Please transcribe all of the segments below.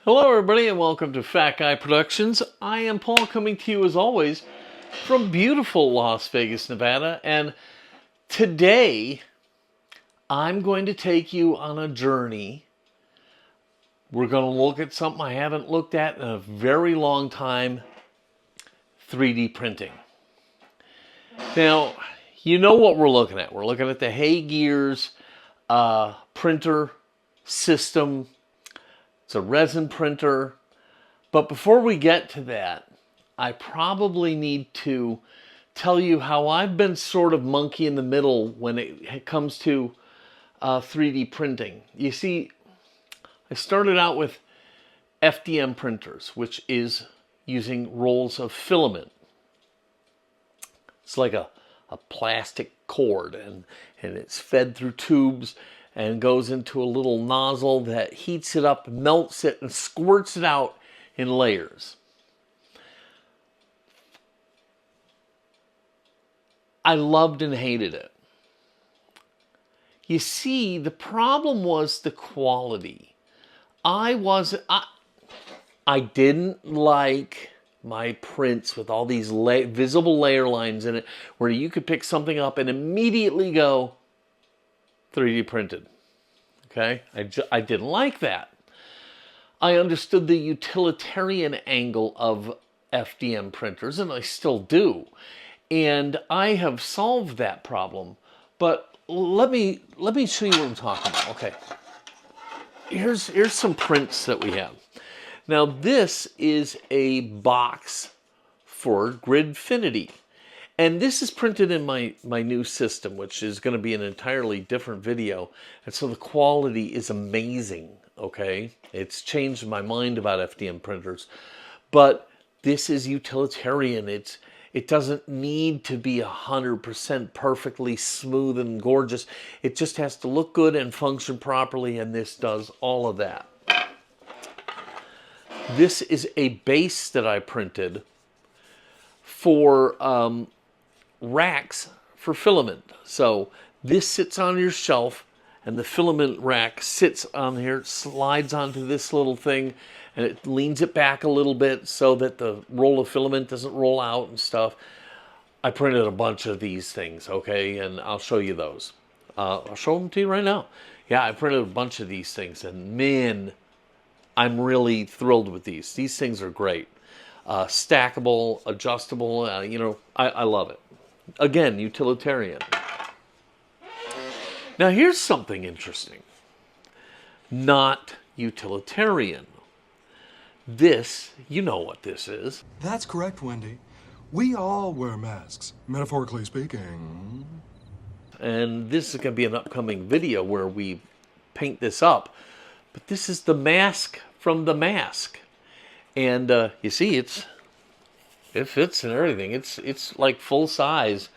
Hello everybody and welcome to Fat Guy Productions. I am Paul, coming to you as always from beautiful Las Vegas, Nevada, and today I'm going to take you on a journey. We're going to look at something I haven't looked at in a very long time, 3D printing. Now, you know what we're looking at. We're looking at the HeyGears printer system. It's a resin printer. But before we get to that, I probably need to tell you how I've been sort of monkey in the middle when it comes to 3D printing. You see, I started out with FDM printers, which is using rolls of filament. It's like a plastic cord, and it's fed through tubes and goes into a little nozzle that heats it up, melts it, and squirts it out in layers. I loved and hated it. You see, the problem was the quality. I didn't like my prints with all these visible layer lines in it where you could pick something up and immediately go 3D printed. Okay? I didn't like that. I understood the utilitarian angle of FDM printers, and I still do. And I have solved that problem. But let me show you what I'm talking about. Okay. Here's some prints that we have. Now this is a box for Gridfinity. And this is printed in my new system, which is going to be an entirely different video. And so the quality is amazing, okay? It's changed my mind about FDM printers. But this is utilitarian. It doesn't need to be 100% perfectly smooth and gorgeous. It just has to look good and function properly, and this does all of that. This is a base that I printed for racks for filament. So this sits on your shelf, and the filament rack sits on here, slides onto this little thing, and it leans it back a little bit so that the roll of filament doesn't roll out and stuff. I printed a bunch of these things, okay, and I'll show you those. I'll show them to you right now. Yeah, I printed a bunch of these things, and man, I'm really thrilled with these. These things are great. Stackable, adjustable, you know, I love it. Again, utilitarian. Now here's something interesting. Not utilitarian. This, you know what this is. That's correct, Wendy. We all wear masks, metaphorically speaking. And this is going to be an upcoming video where we paint this up. But this is the mask from the mask. And you see, it fits and everything. It's like full size.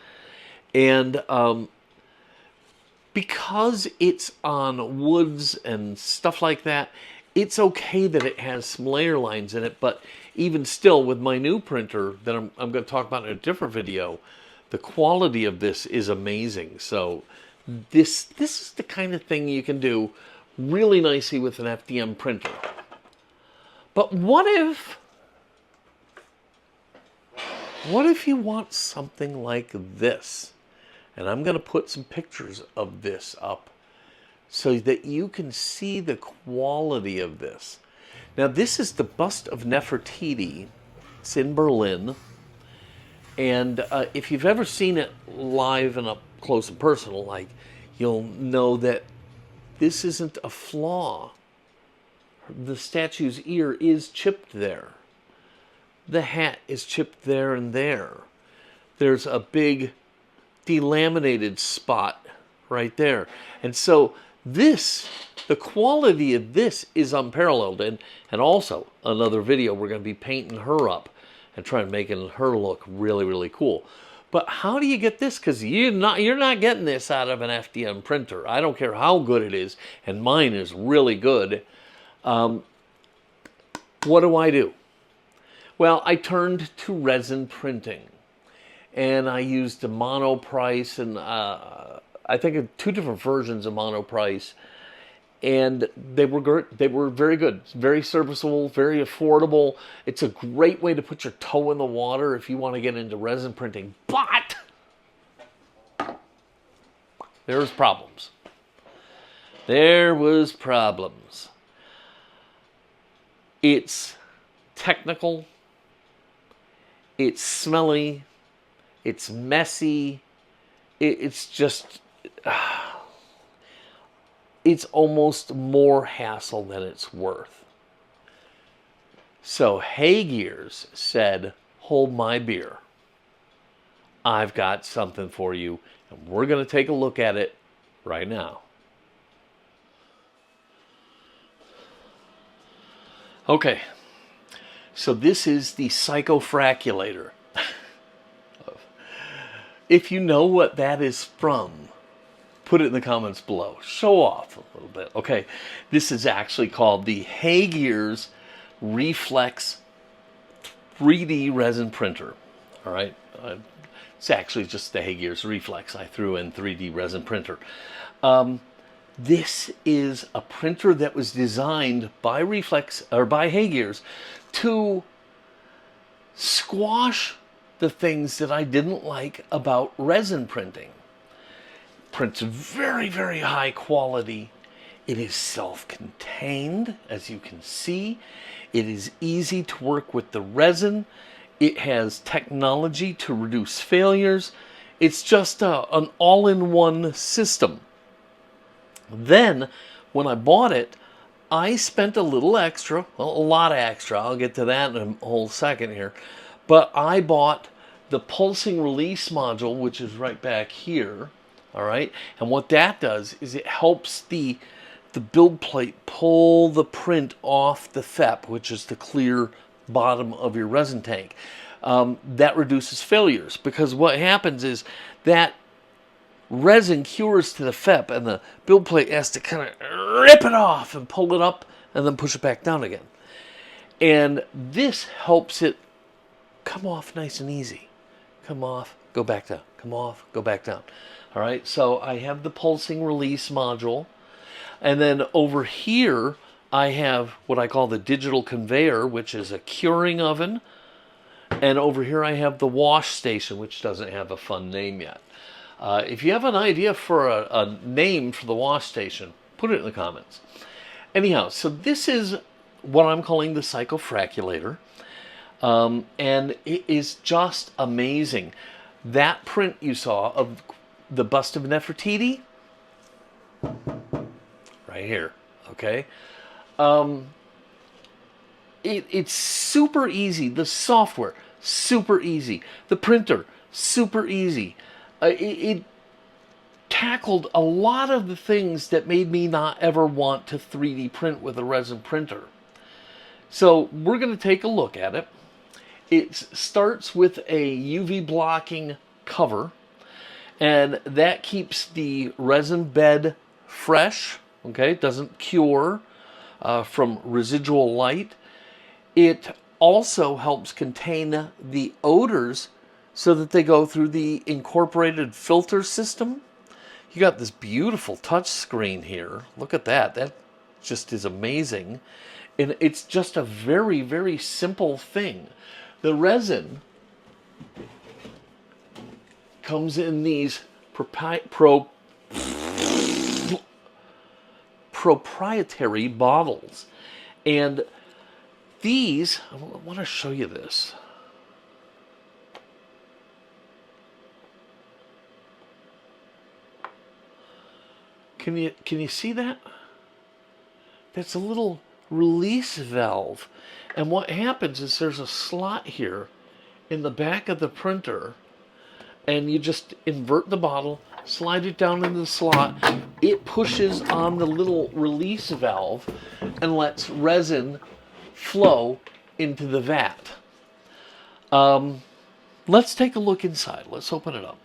And because it's on woods and stuff like that, it's okay that it has some layer lines in it. But even still, with my new printer that I'm going to talk about in a different video, the quality of this is amazing. So this is the kind of thing you can do really nicely with an FDM printer. But what if you want something like this? And I'm going to put some pictures of this up so that you can see the quality of this. Now this is the bust of Nefertiti. It's in Berlin. And if you've ever seen it live and up close and personal, like, you'll know that this isn't a flaw. The statue's ear is chipped there. The hat is chipped there and there. There's a big delaminated spot right there. And so this, the quality of this is unparalleled. And also, another video, we're going to be painting her up and trying to make her look really, really cool. But how do you get this? Because you're not getting this out of an FDM printer. I don't care how good it is, and mine is really good. What do? Well, I turned to resin printing, and I used the monoprice, and I think of two different versions of monoprice, and they were very good, very serviceable, very affordable. It's a great way to put your toe in the water if you want to get into resin printing. But there's problems. There was problems. It's technical. It's smelly. It's messy. It's just... it's almost more hassle than it's worth. So HeyGears said, hold my beer. I've got something for you, and we're going to take a look at it right now. Okay, so this is the Psychofraculator. If you know what that is from, put it in the comments below. Show off a little bit. Okay, this is actually called the HeyGears Reflex 3D Resin Printer. All right, it's actually just the HeyGears Reflex. I threw in 3D Resin Printer. This is a printer that was designed by HeyGears to squash the things that I didn't like about resin printing. Prints very, very high quality. It is self-contained, as you can see. It is easy to work with the resin. It has technology to reduce failures. It's just an all-in-one system. Then, when I bought it, I spent a little extra, well, a lot of extra. I'll get to that in a whole second here. But I bought the pulsing release module, which is right back here. All right, and what that does is it helps the build plate pull the print off the FEP, which is the clear bottom of your resin tank. That reduces failures, because what happens is that resin cures to the FEP, and the build plate has to kind of rip it off and pull it up and then push it back down again. And this helps it come off nice and easy. Come off, go back down. Come off, go back down. All right, so I have the pulsing release module. And then over here, I have what I call the digital conveyor, which is a curing oven. And over here, I have the wash station, which doesn't have a fun name yet. If you have an idea for a name for the wash station, put it in the comments. Anyhow, so this is what I'm calling the Psychofraculator. And it is just amazing. That print you saw of the bust of Nefertiti, right here, okay? It's super easy. The software, super easy. The printer, super easy. It tackled a lot of the things that made me not ever want to 3D print with a resin printer. So we're going to take a look at it. It starts with a UV blocking cover, and that keeps the resin bed fresh. Okay, it doesn't cure from residual light. It also helps contain the odors so that they go through the incorporated filter system. You got this beautiful touch screen here. Look at that. That just is amazing. And it's just a very, very simple thing. The resin comes in these proprietary bottles. And these, I want to show you this. Can you see that? That's a little release valve. And what happens is there's a slot here in the back of the printer, and you just invert the bottle, slide it down into the slot. It pushes on the little release valve and lets resin flow into the vat. Let's take a look inside. Let's open it up.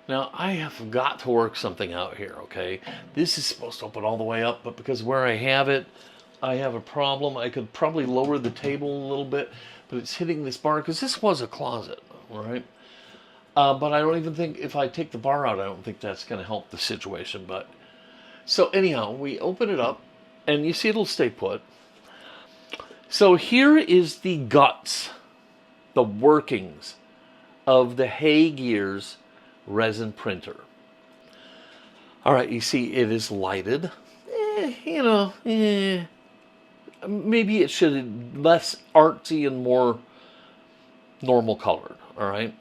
Now, I have got to work something out here, okay? This is supposed to open all the way up, but because where I have it, I have a problem. I could probably lower the table a little bit, but it's hitting this bar, because this was a closet, all right? But I don't even think, if I take the bar out, I don't think that's going to help the situation. But So anyhow, we open it up, and you see it'll stay put. So here is the guts, the workings of the HeyGears Resin Printer. All right, you see it is lighted. Maybe it should be less artsy and more normal colored, all right?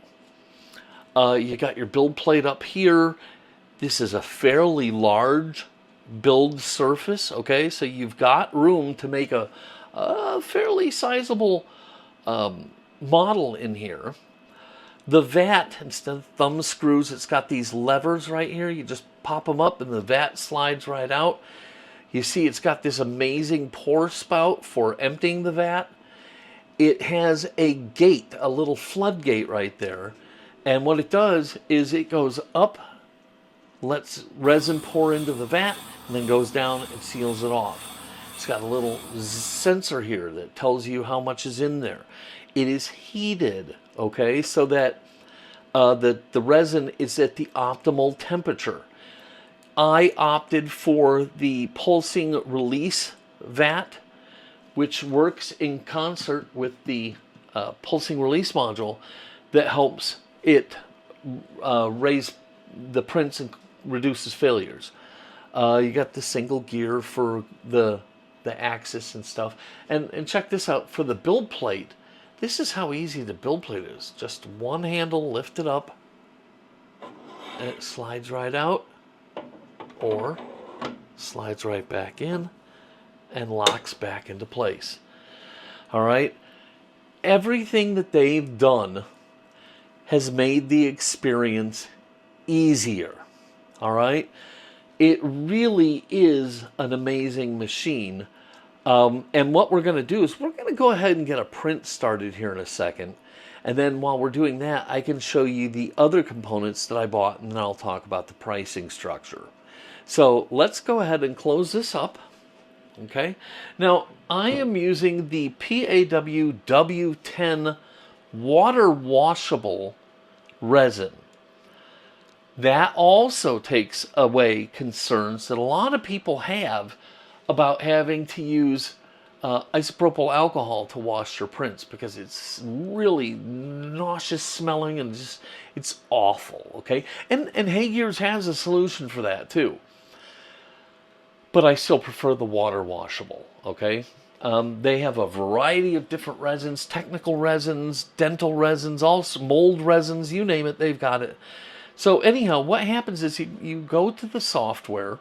You got your build plate up here. This is a fairly large build surface, okay? So you've got room to make a fairly sizable model in here. The vat, instead of thumb screws, it's got these levers right here. You just pop them up and the vat slides right out. You see it's got this amazing pour spout for emptying the vat. It has a gate, a little floodgate right there. And what it does is it goes up, lets resin pour into the vat, and then goes down and seals it off. It's got a little sensor here that tells you how much is in there. It is heated, okay, so that the resin is at the optimal temperature. I opted for the pulsing release vat, which works in concert with the pulsing release module that helps it raise the prints and reduces failures. You got the single gear for the axis and stuff. And check this out, for the build plate, this is how easy the build plate is. Just one handle lifted up, and it slides right out, or slides right back in and locks back into place. All right? Everything that they've done has made the experience easier. All right? It really is an amazing machine. And what we're going to do is we're going to go ahead and get a print started here in a second. And then while we're doing that, I can show you the other components that I bought, and then I'll talk about the pricing structure. So let's go ahead and close this up. Okay. Now, I am using the PAW W10 water washable resin. That also takes away concerns that a lot of people have about having to use isopropyl alcohol to wash your prints, because it's really nauseous smelling and just, it's awful, okay? And HeyGears has a solution for that too. But I still prefer the water washable, okay? They have a variety of different resins, technical resins, dental resins, also mold resins, you name it, they've got it. So anyhow, what happens is you go to the software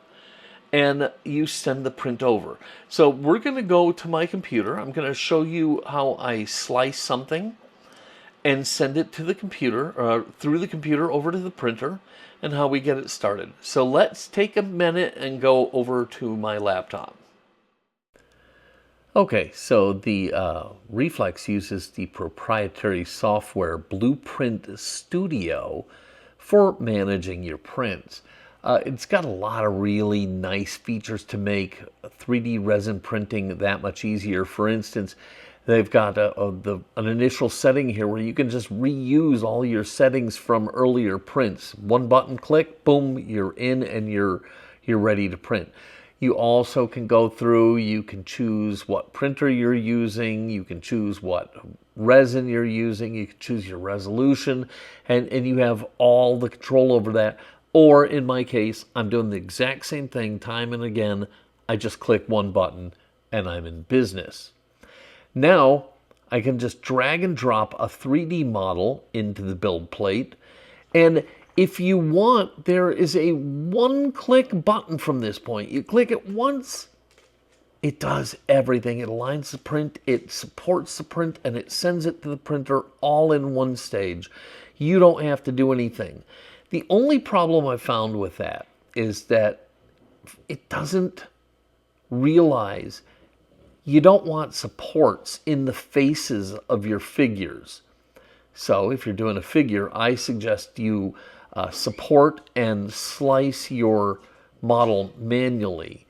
and you send the print over. So we're going to go to my computer. I'm going to show you how I slice something and send it to the computer, or through the computer over to the printer, and how we get it started. So let's take a minute and go over to my laptop. Okay, so the Reflex uses the proprietary software Blueprint Studio for managing your prints. It's got a lot of really nice features to make 3D resin printing that much easier. For instance, they've got an initial setting here where you can just reuse all your settings from earlier prints. One button click, boom, you're in and you're ready to print. You also can go through, you can choose what printer you're using, you can choose what resin you're using, you can choose your resolution, and you have all the control over that. Or in my case, I'm doing the exact same thing time and again. I just click one button and I'm in business. Now I can just drag and drop a 3D model into the build plate, and if you want, there is a one-click button from this point. You click it once, it does everything. It aligns the print, it supports the print, and it sends it to the printer all in one stage. You don't have to do anything. The only problem I found with that is that it doesn't realize you don't want supports in the faces of your figures. So if you're doing a figure, I suggest you support and slice your model manually.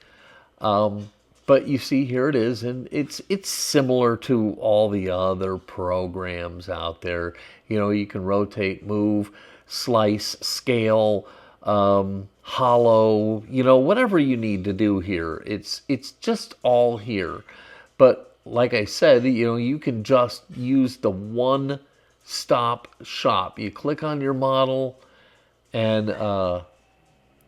But you see, here it is, and it's similar to all the other programs out there. You know, you can rotate, move, slice, scale, hollow, you know, whatever you need to do here. It's just all here. But like I said, you know, you can just use the one-stop shop. You click on your model and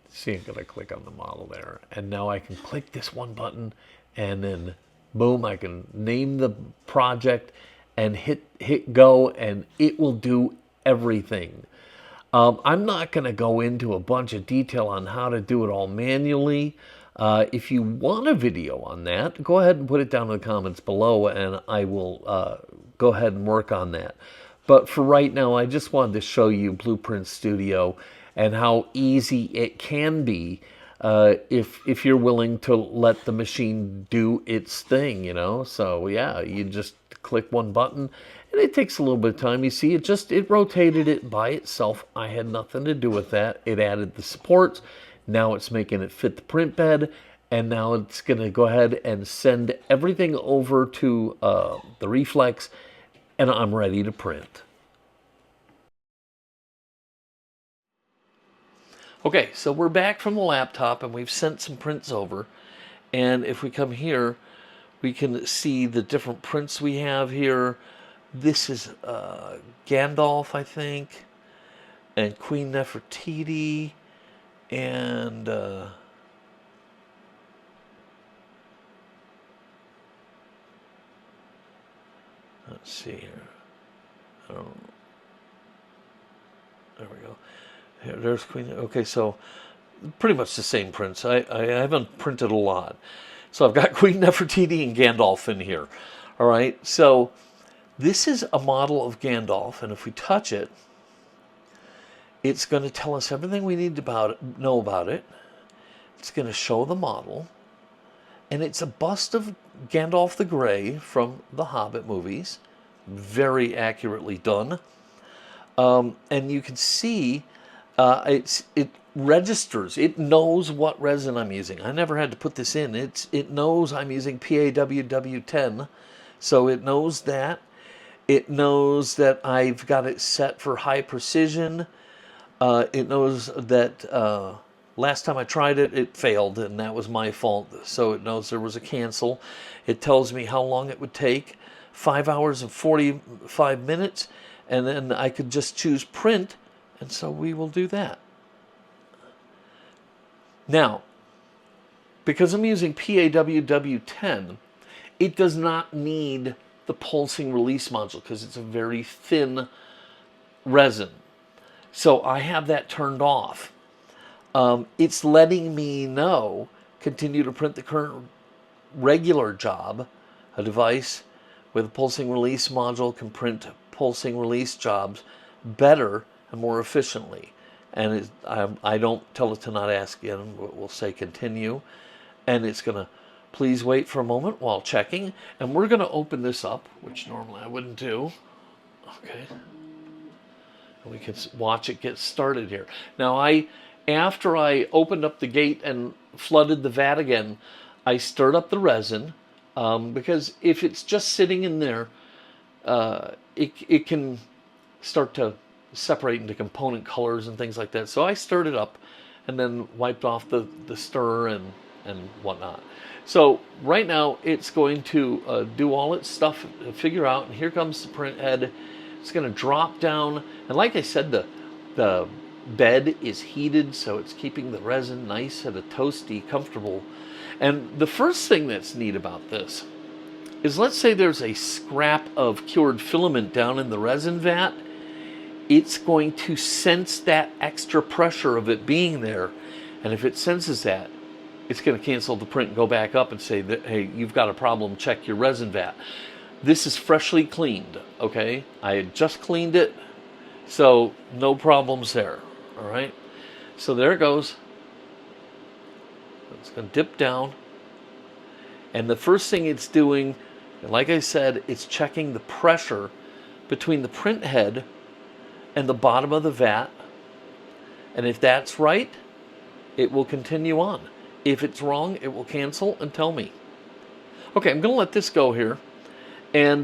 see, I'm gonna click on the model there, and now I can click this one button, and then boom, I can name the project and hit go, and it will do everything. I'm not going to go into a bunch of detail on how to do it all manually. If you want a video on that, go ahead and put it down in the comments below, and I will go ahead and work on that. But for right now, I just wanted to show you Blueprint Studio and how easy it can be if you're willing to let the machine do its thing, you know. So yeah, you just click one button, and it takes a little bit of time. You see, it rotated it by itself. I had nothing to do with that. It added the supports. Now it's making it fit the print bed, and now it's going to go ahead and send everything over to the Reflex, and I'm ready to print. Okay, so we're back from the laptop, and we've sent some prints over. And if we come here, we can see the different prints we have here. This is Gandalf, I think, and Queen Nefertiti, and let's see here. I don't know. There we go. Here, there's Queen. Okay, so pretty much the same prints. I haven't printed a lot. So I've got Queen Nefertiti and Gandalf in here. All right, so this is a model of Gandalf, and if we touch it, it's going to tell us everything we need to know about it. It's going to show the model, and it's a bust of Gandalf the Grey from the Hobbit movies. Very accurately done. And you can see it registers. It knows what resin I'm using. I never had to put this in. It knows I'm using PAWW10, so it knows that. It knows that I've got it set for high precision. It knows that last time I tried it, it failed, and that was my fault. So it knows there was a cancel. It tells me how long it would take, 5 hours and 45 minutes, and then I could just choose print, and so we will do that. Now, because I'm using PAWW10, it does not need the pulsing release module because it's a very thin resin. So I have that turned off. It's letting me know, continue to print the current regular job. A device with a pulsing release module can print pulsing release jobs better and more efficiently. And I don't tell it to not ask again. We'll say continue. And it's going to please wait for a moment while checking. And we're going to open this up, which normally I wouldn't do. Okay. And we can watch it get started here. Now, after I opened up the gate and flooded the vat again, I stirred up the resin. Because if it's just sitting in there, it can start to separate into component colors and things like that. So I stirred it up and then wiped off the stir and whatnot. So right now it's going to do all its stuff to figure out, and here comes the print head. It's going to drop down, and like I said, the bed is heated, so it's keeping the resin nice at a toasty, comfortable. And the first thing that's neat about this is, let's say there's a scrap of cured filament down in the resin vat. It's going to sense that extra pressure of it being there, and if it senses that, it's going to cancel the print and go back up and say that, hey, you've got a problem, check your resin vat. This is freshly cleaned, okay? I had just cleaned it, so no problems there, all right? So there it goes. It's going to dip down, and the first thing it's doing, like I said, it's checking the pressure between the print head and the bottom of the vat, and if that's right, it will continue on. If it's wrong, it will cancel and tell me. Okay, I'm going to let this go here, and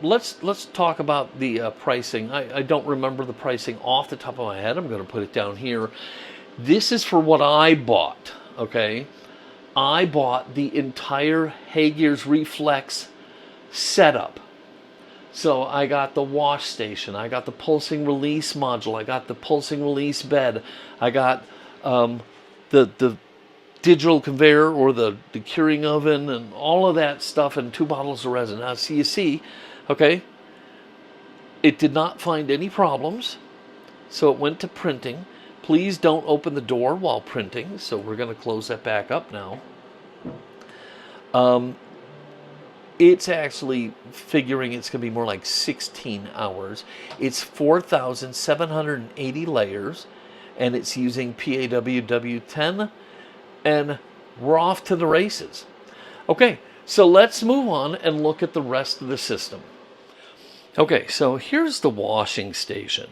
let's talk about the pricing. I don't remember the pricing off the top of my head. I'm going to put it down here. This is for what I bought, okay? I bought the entire HeyGears Reflex setup. So I got the wash station, I got the pulsing release module, I got the pulsing release bed, I got the digital conveyor or the curing oven and all of that stuff, and 2 bottles of resin. Now, so you see, okay, it did not find any problems, so it went to printing. Please don't open the door while printing, so we're going to close that back up now. It's actually figuring it's going to be more like 16 hours. It's 4,780 layers, and it's using PAWW10, and we're off to the races. Okay, so let's move on and look at the rest of the system. Okay, so here's the washing station,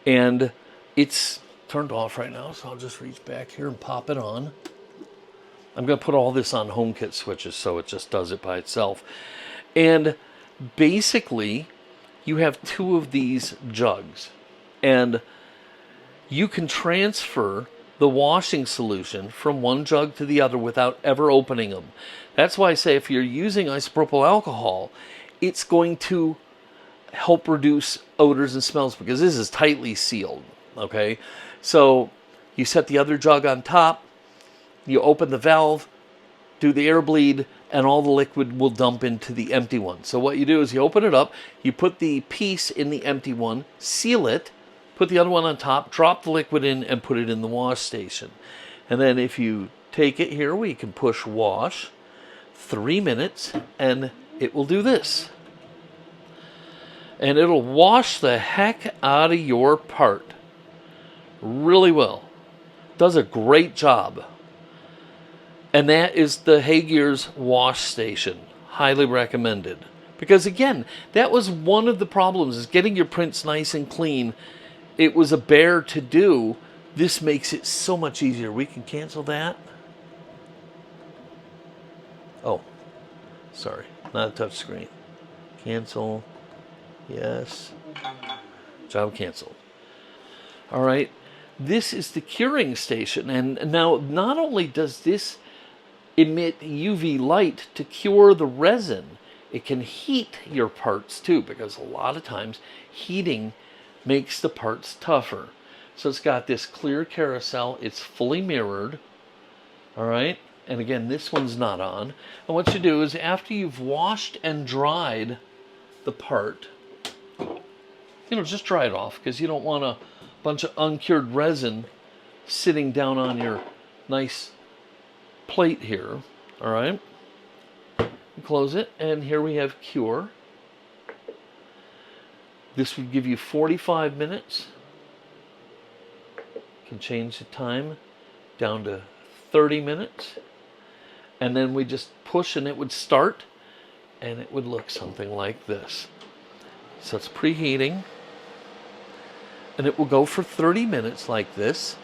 and it's turned off right now, so I'll just reach back here and pop it on. I'm going to put all this on HomeKit switches so it just does it by itself. And basically, you have 2 of these jugs, and you can transfer the washing solution from one jug to the other without ever opening them. That's why I say if you're using isopropyl alcohol, it's going to help reduce odors and smells because this is tightly sealed, okay? So you set the other jug on top, you open the valve, do the air bleed, and all the liquid will dump into the empty one. So what you do is you open it up, you put the piece in the empty one, seal it, put the other one on top, drop the liquid in, and put it in the wash station. And then if you take it here, we can push wash, 3 minutes, and it will do this. And it'll wash the heck out of your part. Really well. Does a great job. And that is the HeyGears wash station. Highly recommended. Because again, that was one of the problems, is getting your prints nice and clean. It was a bear to do. This makes it so much easier. We can cancel that. Oh, sorry, not a touch screen. Cancel. Yes. Job canceled. All right. This is the curing station. And now, not only does this emit UV light to cure the resin, it can heat your parts too, because a lot of times heating makes the parts tougher. So it's got this clear carousel. It's fully mirrored. All right. And again, this one's not on. And what you do is after you've washed and dried the part, just dry it off, because you don't want a bunch of uncured resin sitting down on your nice plate here. All right. Close it, and here we have cure. This would give you 45 minutes. You can change the time down to 30 minutes. And then we just push and it would start, and it would look something like this. So it's preheating, and it will go for 30 minutes like this,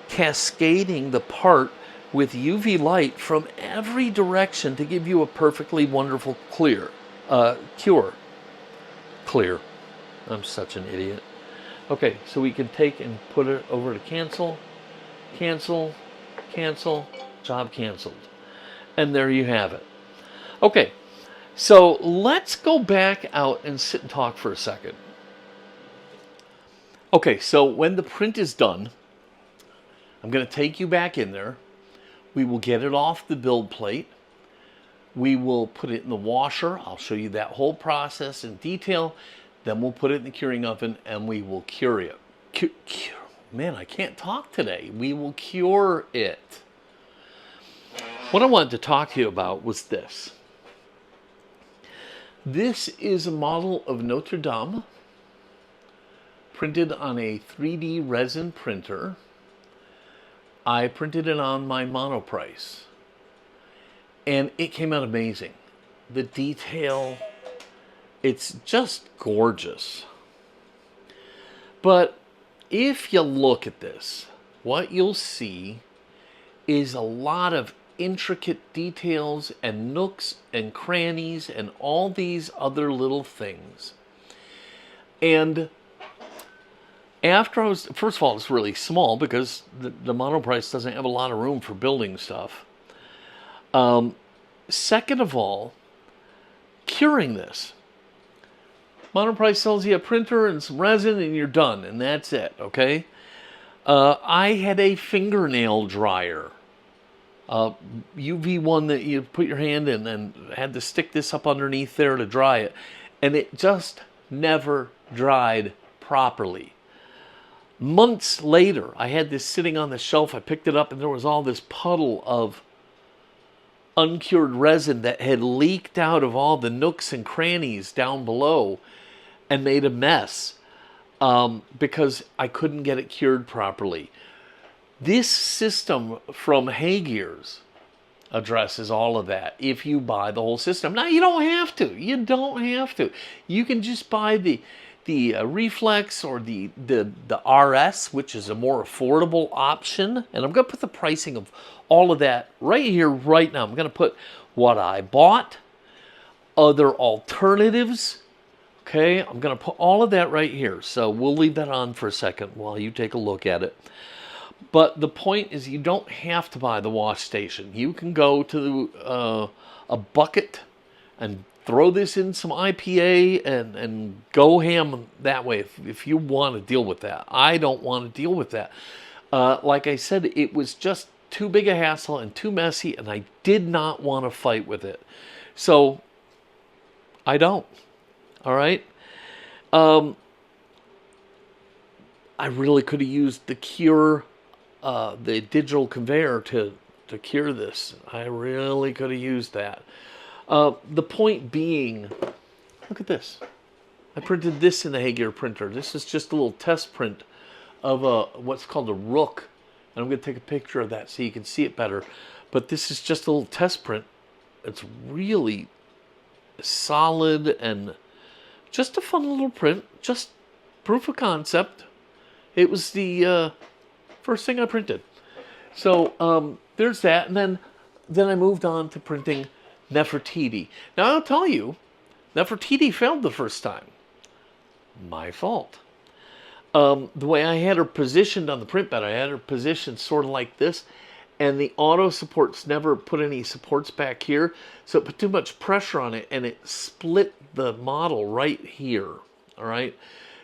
cascading the part with UV light from every direction to give you a perfectly wonderful cure. Clear. I'm such an idiot. Okay, so we can take and put it over to cancel, cancel, cancel, job canceled. And there you have it. Okay, so let's go back out and sit and talk for a second. Okay, so when the print is done, I'm going to take you back in there. We will get it off the build plate. We will put it in the washer. I'll show you that whole process in detail. Then we'll put it in the curing oven and we will cure it. Man, I can't talk today. We will cure it. What I wanted to talk to you about was this. This is a model of Notre Dame printed on a 3D resin printer. I printed it on my monoprice, and it came out amazing. The detail, it's just gorgeous. But if you look at this, what you'll see is a lot of intricate details and nooks and crannies and all these other little things. And After I was, first of all, it's really small because the monoprice doesn't have a lot of room for building stuff. Second of all, curing this. Monoprice sells you a printer and some resin and you're done, and that's it, okay? I had a fingernail dryer. UV one that you put your hand in and had to stick this up underneath there to dry it. And it just never dried properly. Months later, I had this sitting on the shelf. I picked it up and there was all this puddle of uncured resin that had leaked out of all the nooks and crannies down below and made a mess because I couldn't get it cured properly. This system from HeyGears addresses all of that if you buy the whole system. Now, you don't have to. You don't have to. You can just buy the Reflex or the RS, which is a more affordable option. And I'm going to put the pricing of all of that right here, right now. I'm going to put what I bought, other alternatives. Okay, I'm going to put all of that right here. So we'll leave that on for a second while you take a look at it. But the point is, you don't have to buy the wash station. You can go to a bucket and throw this in some IPA and go ham that way if you want to deal with that. I don't want to deal with that. Like I said, it was just too big a hassle and too messy, and I did not want to fight with it. So I don't. All right? I really could have used the cure, the digital conveyor to cure this. I really could have used that. The point being, look at this. I printed this in the HeyGears printer. This is just a little test print of what's called a rook. And I'm going to take a picture of that so you can see it better. But this is just a little test print. It's really solid and just a fun little print. Just proof of concept. It was the first thing I printed. So there's that. And then I moved on to printing Nefertiti. Now I'll tell you, Nefertiti failed the first time. My fault. The way I had her positioned on the print bed, I had her positioned sort of like this, and the auto supports never put any supports back here, so it put too much pressure on it, and it split the model right here. All right,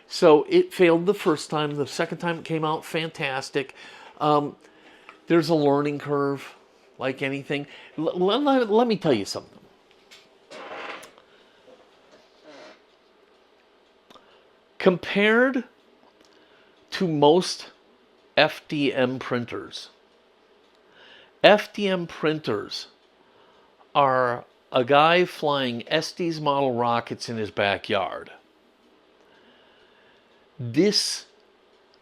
so it failed the first time. The second time it came out fantastic. There's a learning curve, like anything. Let me tell you something. Compared to most FDM printers are a guy flying Estes model rockets in his backyard. This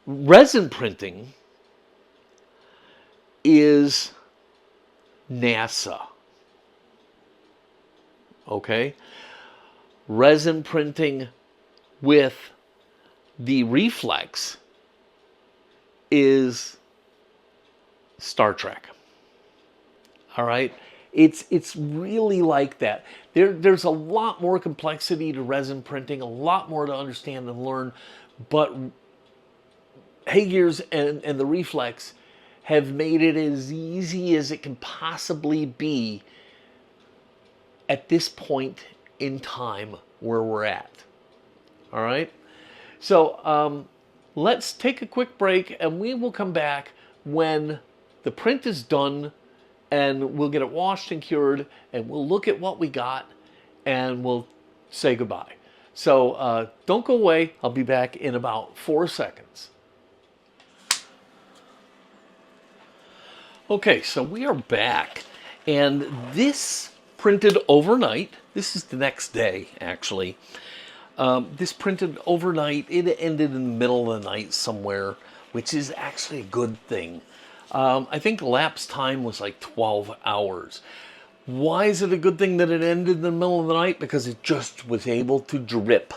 resin printing is NASA. Okay? Resin printing with the Reflex is Star Trek. All right? It's really like that. There's a lot more complexity to resin printing, a lot more to understand and learn, but HeyGears and the Reflex have made it as easy as it can possibly be at this point in time where we're at. All right? So let's take a quick break and we will come back when the print is done and we'll get it washed and cured and we'll look at what we got and we'll say goodbye. So don't go away. I'll be back in about 4 seconds. Okay, so we are back, and this printed overnight. This is the next day, actually. This printed overnight. It ended in the middle of the night somewhere, which is actually a good thing. I think elapsed time was like 12 hours. Why is it a good thing that it ended in the middle of the night? Because it just was able to drip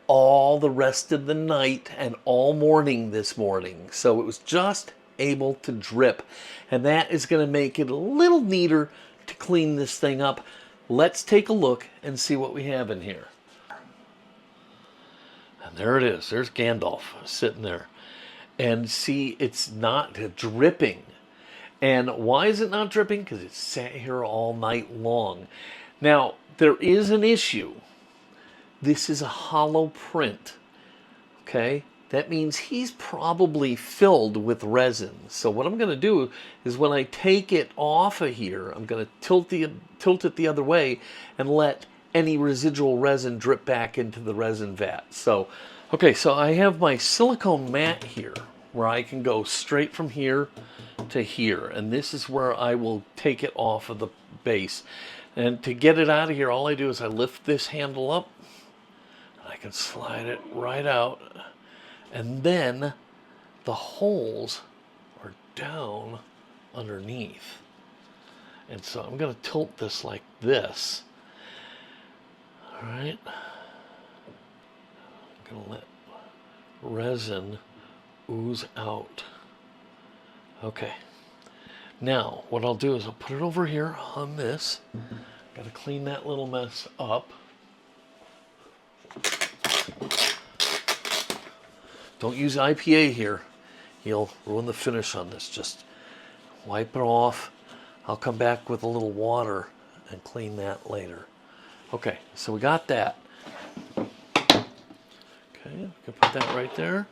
all the rest of the night and all morning this morning. So it was just able to drip, and that is going to make it a little neater to clean this thing up. Let's take a look and see what we have in here. And there it is. There's Gandalf sitting there. And see, it's not dripping. And why is it not dripping? Because it's sat here all night long. Now, there is an issue. This is a hollow print. Okay? That means he's probably filled with resin. So what I'm going to do is when I take it off of here, I'm going to tilt it the other way and let any residual resin drip back into the resin vat. So, okay, so I have my silicone mat here where I can go straight from here to here. And this is where I will take it off of the base. And to get it out of here, all I do is I lift this handle up. And I can slide it right out. And then the holes are down underneath. And so I'm going to tilt this like this. All right. I'm going to let resin ooze out. Okay. Now, what I'll do is I'll put it over here on this. Got to clean that little mess up. Don't use IPA here. You'll ruin the finish on this. Just wipe it off. I'll come back with a little water and clean that later. Okay, so we got that. Okay, we can put that right there.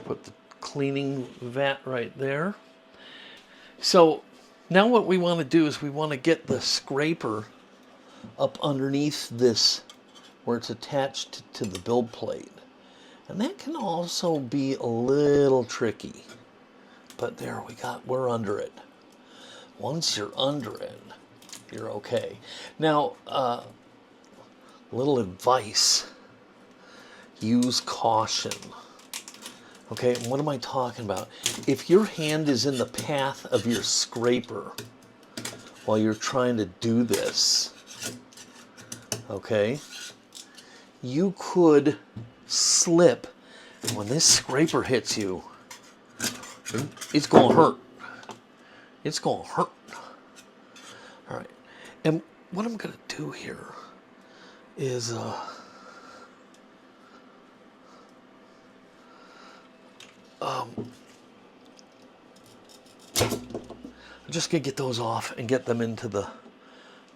Put the cleaning vat right there. So now what we want to do is we want to get the scraper up underneath this where it's attached to the build plate. And that can also be a little tricky. But there we're under it. Once you're under it, you're okay. Now, little advice. Use caution. Okay, what am I talking about? If your hand is in the path of your scraper while you're trying to do this, okay, you could slip, and when this scraper hits you, it's gonna hurt. It's gonna hurt. All right, and what I'm gonna do here is I'm just gonna get those off and get them into the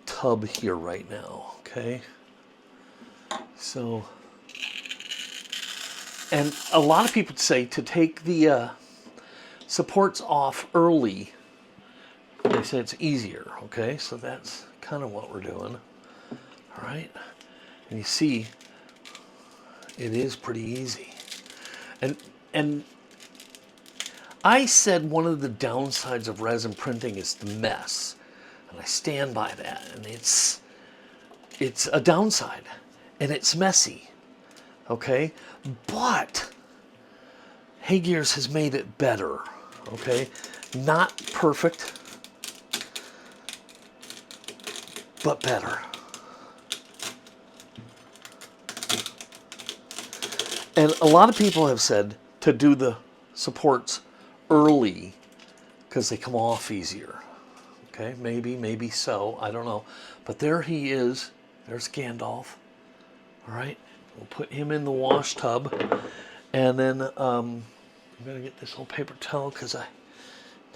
tub here right now, okay? So, and a lot of people say to take the supports off early. They say it's easier, okay? So that's kind of what we're doing, all right? And you see, it is pretty easy. And I said one of the downsides of resin printing is the mess, and I stand by that. And it's a downside, and it's messy, okay? But HeyGears has made it better, okay? Not perfect, but better. And a lot of people have said to do the supports early because they come off easier. Okay, maybe so, I don't know. But there he is. There's Gandalf. All right, we'll put him in the wash tub. And then I'm going to get this little paper towel because I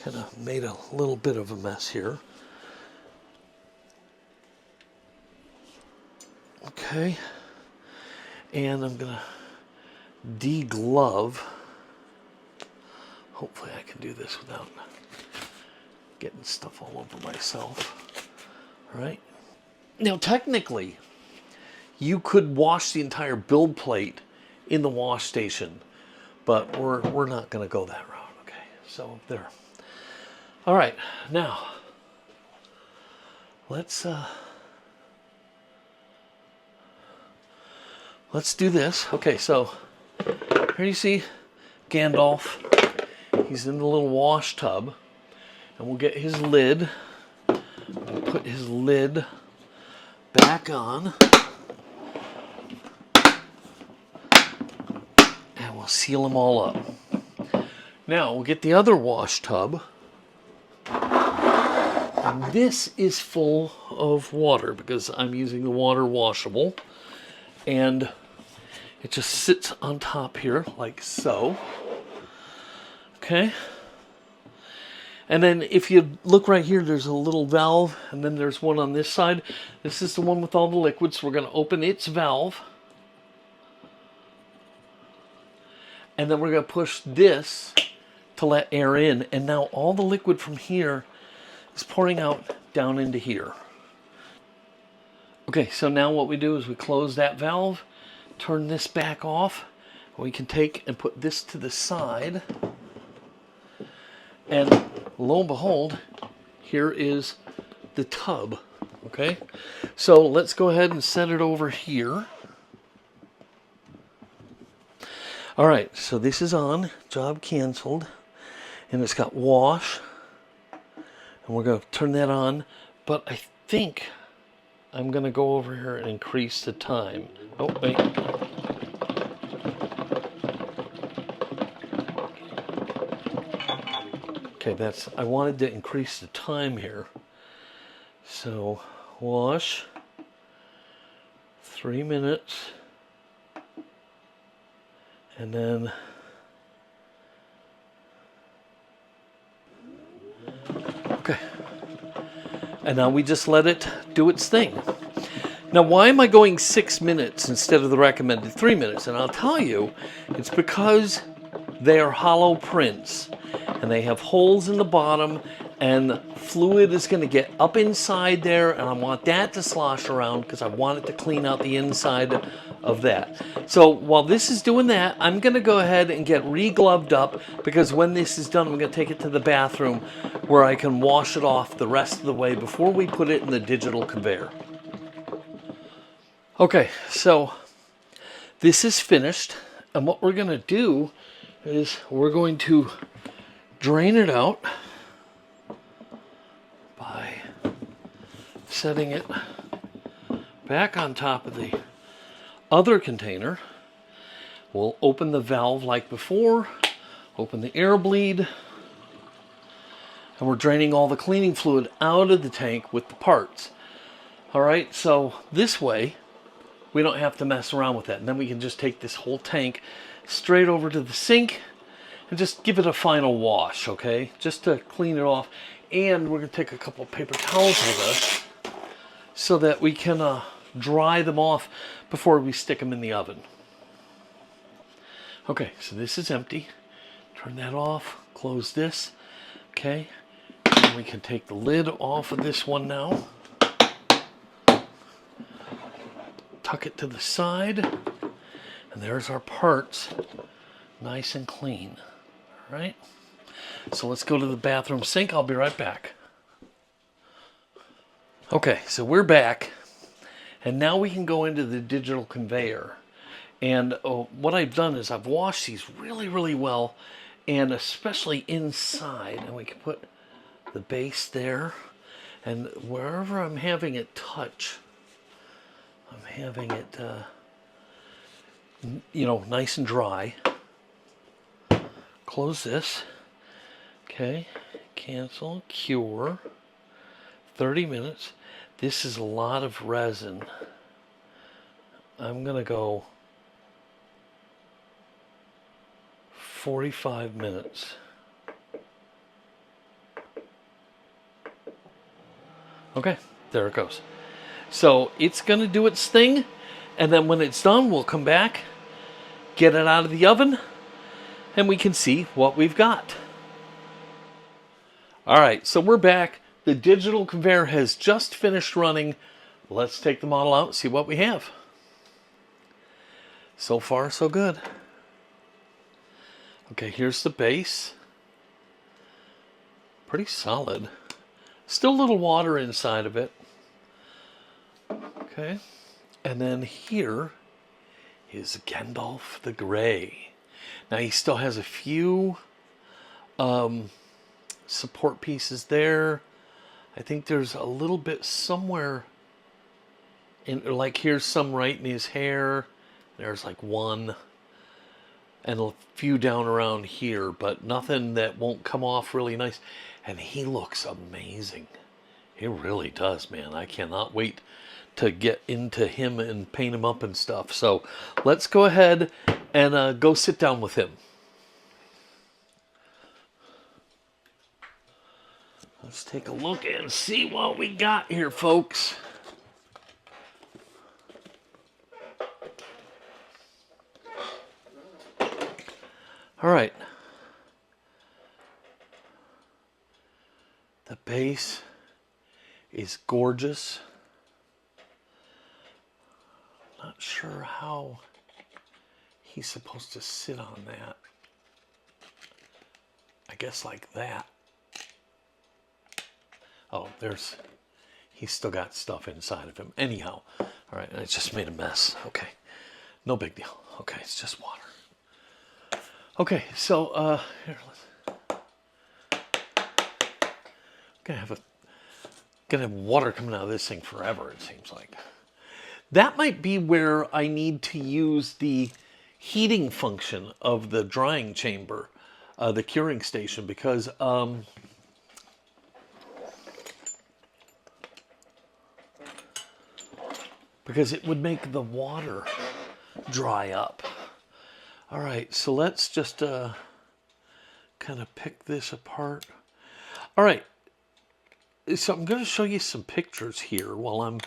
kind of made a little bit of a mess here. Okay, and I'm going to de-glove. Hopefully I can do this without getting stuff all over myself. All right. Now, technically, you could wash the entire build plate in the wash station, but we're not going to go that route. Okay, so there. All right, now let's do this. Okay, so here you see Gandalf. He's in the little wash tub, and we'll get his lid. We'll put his lid back on, and we'll seal them all up. Now we'll get the other wash tub, and this is full of water because I'm using the water washable, and It just sits on top here like so. Okay. And then if you look right here, there's a little valve, and then there's one on this side. This is the one with all the liquids. We're going to open its valve. And then we're going to push this to let air in. And now all the liquid from here is pouring out down into here. Okay, so now what we do is we close that valve, turn this back off. We can take and put this to the side. And lo and behold, here is the tub. Okay, so let's go ahead and set it over here. All right, so this is on, job canceled, and it's got wash, and we're going to turn that on, but I think I'm going to go over here and increase the time. Oh, wait. Okay, I wanted to increase the time here. So, wash, 3 minutes. And then okay. And now we just let it do its thing. Now, why am I going 6 minutes instead of the recommended 3 minutes? And I'll tell you, it's because they are hollow prints and they have holes in the bottom, and fluid is going to get up inside there, and I want that to slosh around because I want it to clean out the inside of that. So while this is doing that, I'm going to go ahead and get re-gloved up, because when this is done, I'm going to take it to the bathroom where I can wash it off the rest of the way before we put it in the digital conveyor. Okay, so this is finished, and what we're going to do is we're going to drain it out by setting it back on top of the other container. We'll open the valve like before, open the air bleed, and we're draining all the cleaning fluid out of the tank with the parts. All right, so this way we don't have to mess around with that. And then we can just take this whole tank straight over to the sink and just give it a final wash, okay? Just to clean it off. And we're going to take a couple of paper towels with us so that we can dry them off before we stick them in the oven. Okay, so this is empty. Turn that off, close this, okay? And we can take the lid off of this one now. Tuck it to the side, and there's our parts, nice and clean. All right, so let's go to the bathroom sink. I'll be right back. Okay, so we're back, and now we can go into the digital conveyor. And what I've done is I've washed these really, really well, and especially inside, and we can put the base there, and wherever I'm having it touch, I'm having it, nice and dry. Close this. Okay. Cancel. Cure. 30 minutes. This is a lot of resin. I'm going to go 45 minutes. Okay. There it goes. So it's going to do its thing, and then when it's done, we'll come back, get it out of the oven, and we can see what we've got. All right, so we're back. The digital conveyor has just finished running. Let's take the model out and see what we have. So far, so good. Okay, here's the base. Pretty solid. Still a little water inside of it. Okay, and then here is Gandalf the Grey. Now he still has a few support pieces there. I think there's a little bit somewhere in, like here's some right in his hair. There's like one, and a few down around here, but nothing that won't come off really nice. And he looks amazing. He really does, man. I cannot wait to get into him and paint him up and stuff. So let's go ahead and go sit down with him. Let's take a look and see what we got here, folks. All right. The base is gorgeous. Not sure how he's supposed to sit on that. I guess like that. Oh, he's still got stuff inside of him. Anyhow, all right, I just made a mess. Okay, no big deal. Okay, it's just water. Okay, so here, gonna have water coming out of this thing forever. It seems like that might be where I need to use the heating function of the drying chamber, the curing station, because it would make the water dry up. All right, so let's just kind of pick this apart. All right, so I'm going to show you some pictures here while I'm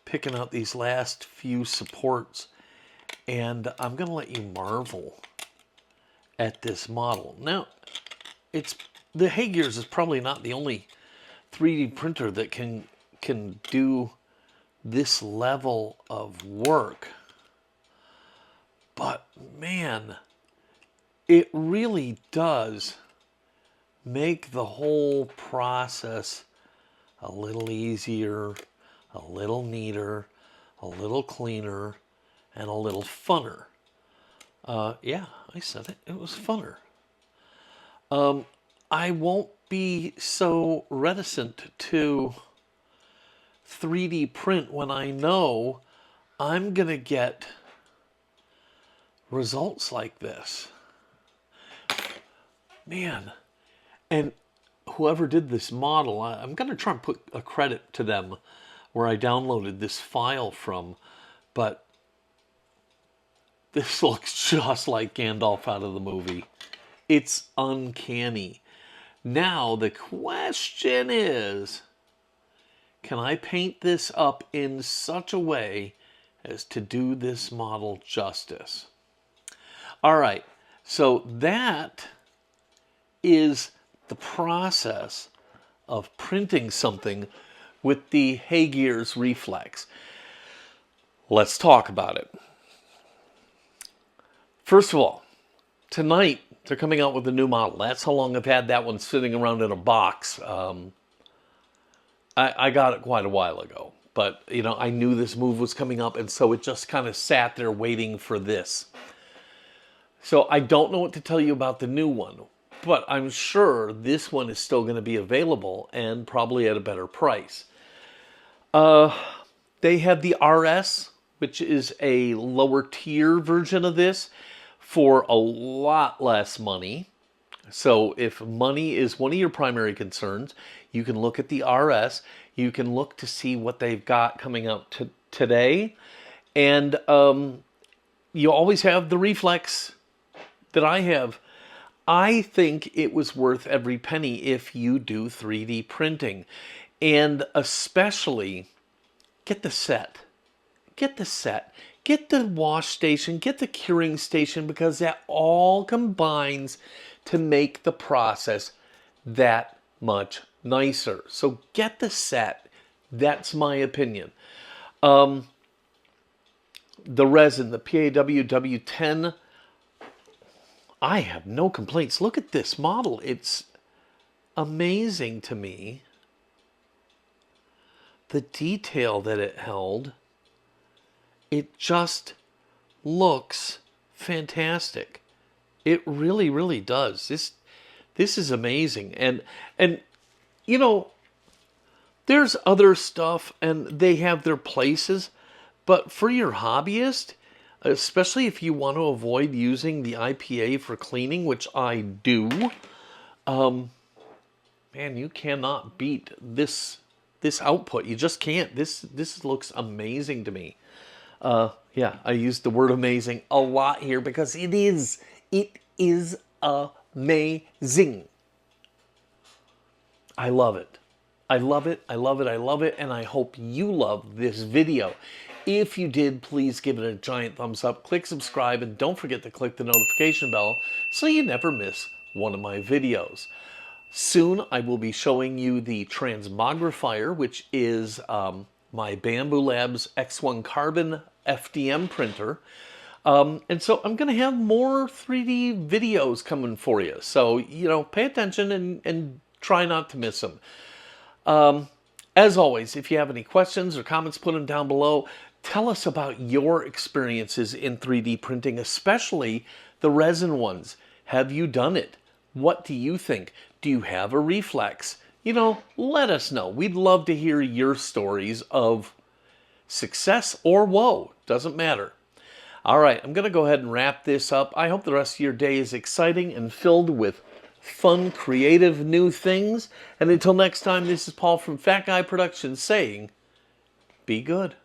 picking out these last few supports, and I'm going to let you marvel at this model. Now, the HeyGears is probably not the only 3D printer that can do this level of work, but man, it really does make the whole process a little easier, a little neater, a little cleaner, and a little funner. Yeah, I said it. It was funner. I won't be so reticent to 3D print when I know I'm going to get results like this. Man, and whoever did this model, I'm going to try and put a credit to them where I downloaded this file from, but this looks just like Gandalf out of the movie. It's uncanny. Now the question is, can I paint this up in such a way as to do this model justice? All right, so that is the process of printing something with the HeyGears Reflex. Let's talk about it. First of all, tonight they're coming out with a new model. That's how long I've had that one sitting around in a box. I got it quite a while ago, but you know, I knew this move was coming up, and so it just kind of sat there waiting for this. So I don't know what to tell you about the new one, but I'm sure this one is still going to be available and probably at a better price. They have the RS, which is a lower tier version of this, for a lot less money. So if money is one of your primary concerns, you can look at the RS. You can look to see what they've got coming out today. And you always have the Reflex that I have. I think it was worth every penny if you do 3D printing. And especially, get the set. Get the set. Get the wash station. Get the curing station, because that all combines to make the process that much nicer. So get the set. That's my opinion. The resin, the PAWW10, I have no complaints. Look at this model. It's amazing to me. The detail that it held, it just looks fantastic. It really, really does. This is amazing. And you know, there's other stuff and they have their places, but for your hobbyist, especially if you want to avoid using the IPA for cleaning, which I do, man, you cannot beat this this output. You just can't. This looks amazing to me. Yeah, I used the word amazing a lot here because it is amazing. I love it. I love it, I love it, I love it, and I hope you love this video. If you did, please give it a giant thumbs up, click subscribe, and don't forget to click the notification bell so you never miss one of my videos. Soon I will be showing you the transmogrifier, which is my Bambu Labs X1 Carbon FDM printer. And so I'm going to have more 3D videos coming for you. So, you know, pay attention and try not to miss them. As always, if you have any questions or comments, put them down below. Tell us about your experiences in 3D printing, especially the resin ones. Have you done it? What do you think? Do you have a reflex? You know, let us know. We'd love to hear your stories of success or woe. Doesn't matter. All right, I'm going to go ahead and wrap this up. I hope the rest of your day is exciting and filled with fun, creative, new things. And until next time, this is Paul from Fat Guy Productions saying, be good.